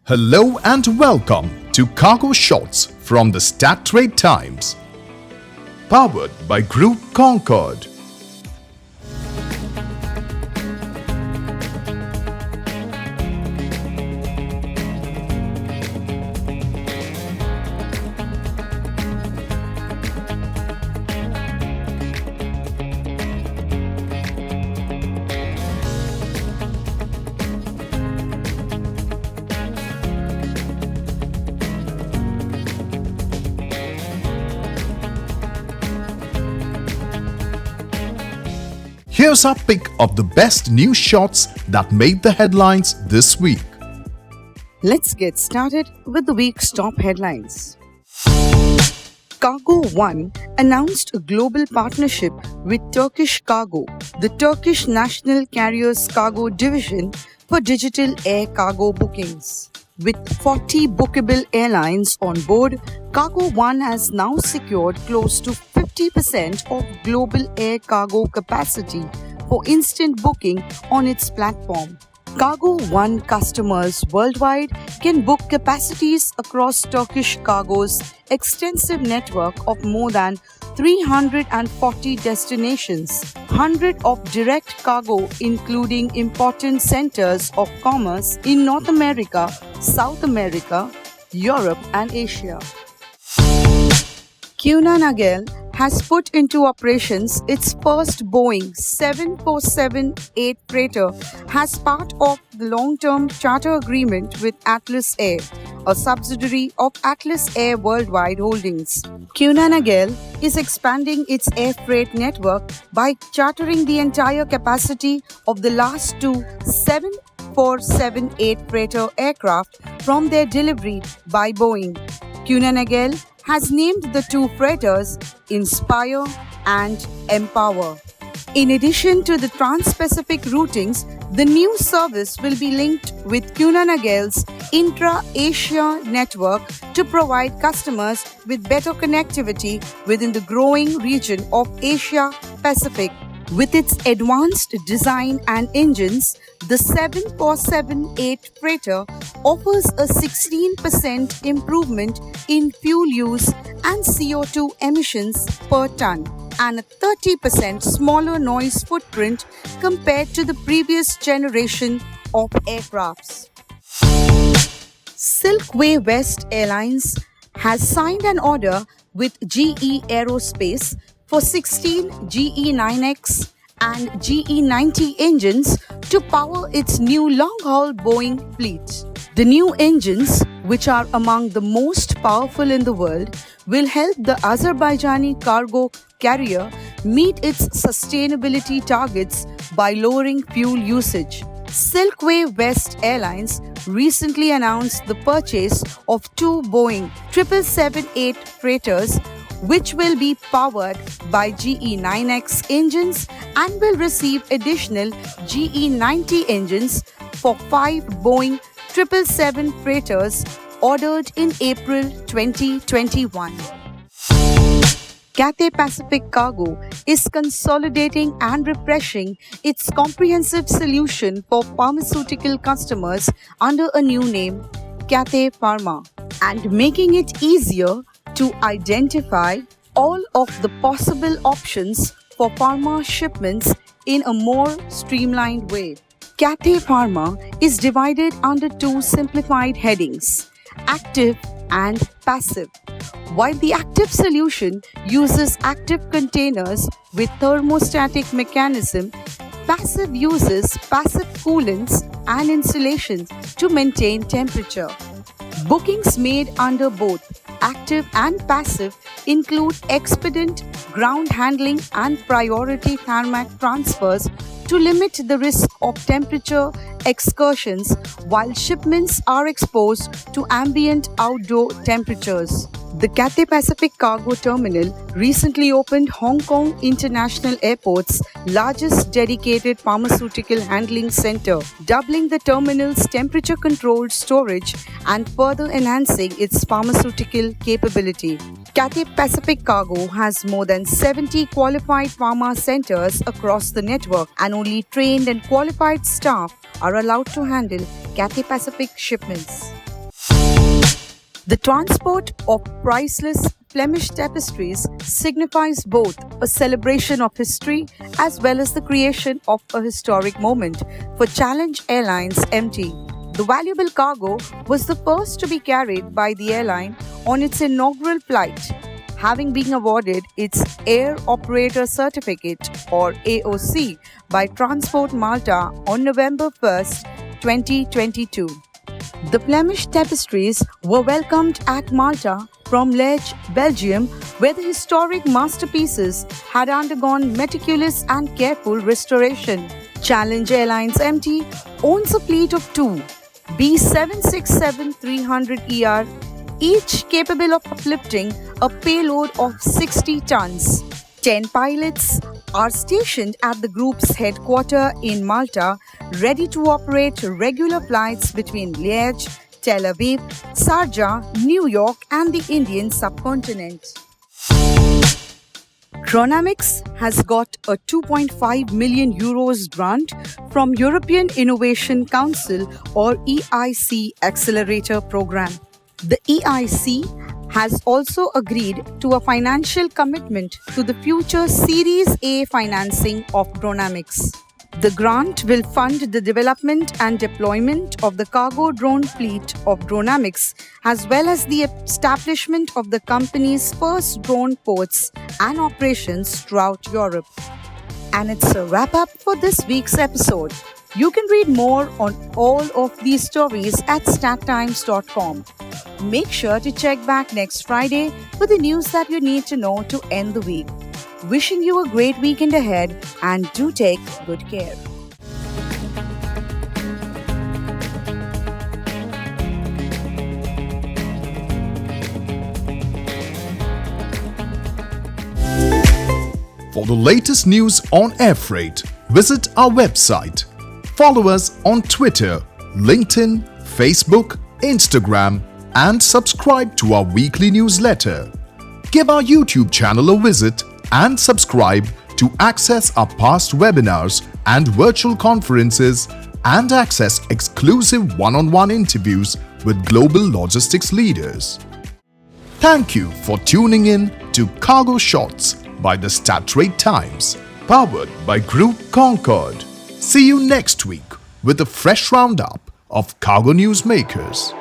Hello and welcome to Cargo Shots from the Stat Trade Times. Powered by Group Concorde. Here's our pick of the best news shots that made the headlines this week. Let's get started with the week's top headlines. Cargo.one announced a global partnership with Turkish Cargo, the Turkish national carrier's cargo division, for digital air cargo bookings. With 40 bookable airlines on board, Cargo.one has now secured close to 50% of global air cargo capacity for instant booking on its platform. Cargo.one customers worldwide can book capacities across Turkish Cargo's extensive network of more than 340 destinations, 100 of direct cargo including important centers of commerce in North America, South America, Europe and Asia. Kuehne+Nagel has put into operations its first Boeing 747-8 freighter as part of the long-term charter agreement with Atlas Air, a subsidiary of Atlas Air Worldwide Holdings. Kuehne+Nagel is expanding its air freight network by chartering the entire capacity of the last two 747-8 freighter aircraft from their delivery by Boeing. Kuehne+Nagel has named the two freighters Inspire and Empower. In addition to the trans-Pacific routings, the new service will be linked with Kuehne+Nagel's intra-Asia network to provide customers with better connectivity within the growing region of Asia-Pacific. With its advanced design and engines, the 747-8 freighter offers a 16% improvement in fuel use and CO2 emissions per ton and a 30% smaller noise footprint compared to the previous generation of aircrafts. Silkway West Airlines has signed an order with GE Aerospace for 16 GE9X and GE90 engines to power its new long-haul Boeing fleet. The new engines, which are among the most powerful in the world, will help the Azerbaijani cargo carrier meet its sustainability targets by lowering fuel usage. Silkway West Airlines recently announced the purchase of two Boeing 777-8 freighters, which will be powered by GE9X engines and will receive additional GE90 engines for 5 Boeing 777 freighters ordered in April 2021. Cathay Pacific Cargo is consolidating and refreshing its comprehensive solution for pharmaceutical customers under a new name, Cathay Pharma, and making it easier to identify all of the possible options for pharma shipments in a more streamlined way. Cathay Pharma is divided under two simplified headings, active and passive. While the active solution uses active containers with thermostatic mechanism, passive uses passive coolants and insulation to maintain temperature. Bookings made under both active and passive include expedient ground handling and priority tarmac transfers to limit the risk of temperature excursions while shipments are exposed to ambient outdoor temperatures. The Cathay Pacific Cargo Terminal recently opened Hong Kong International Airport's largest dedicated pharmaceutical handling center, doubling the terminal's temperature-controlled storage and further enhancing its pharmaceutical capability. Cathay Pacific Cargo has more than 70 qualified pharma centers across the network, and only trained and qualified staff are allowed to handle Cathay Pacific shipments. The transport of priceless Flemish tapestries signifies both a celebration of history as well as the creation of a historic moment for Challenge Airlines MT. The valuable cargo was the first to be carried by the airline on its inaugural flight, having been awarded its Air Operator Certificate or AOC by Transport Malta on November 1st, 2022. The Flemish tapestries were welcomed at Malta from Liège, Belgium, where the historic masterpieces had undergone meticulous and careful restoration. Challenge Airlines MT owns a fleet of two B767-300ER, each capable of uplifting a payload of 60 tons. 10 pilots are stationed at the group's headquarters in Malta, ready to operate regular flights between Liège, Tel Aviv, Sharjah, New York, and the Indian subcontinent. Dronamics has got a 2.5 million euros grant from European Innovation Council or EIC Accelerator Program. The EIC has also agreed to a financial commitment to the future Series A financing of Dronamics. The grant will fund the development and deployment of the cargo drone fleet of Dronamics, as well as the establishment of the company's first drone ports and operations throughout Europe. And it's a wrap-up for this week's episode. You can read more on all of these stories at stattimes.com. Make sure to check back next Friday for the news that you need to know to end the week. Wishing you a great weekend ahead, and do take good care. For the latest news on air freight, visit our website. Follow us on Twitter, LinkedIn, Facebook, Instagram, and subscribe to our weekly newsletter. Give our YouTube channel a visit and subscribe to access our past webinars and virtual conferences and access exclusive one-on-one interviews with global logistics leaders. Thank you for tuning in to Cargo Shots by the Start Times, powered by Group Concorde. See you next week with a fresh roundup of cargo news makers.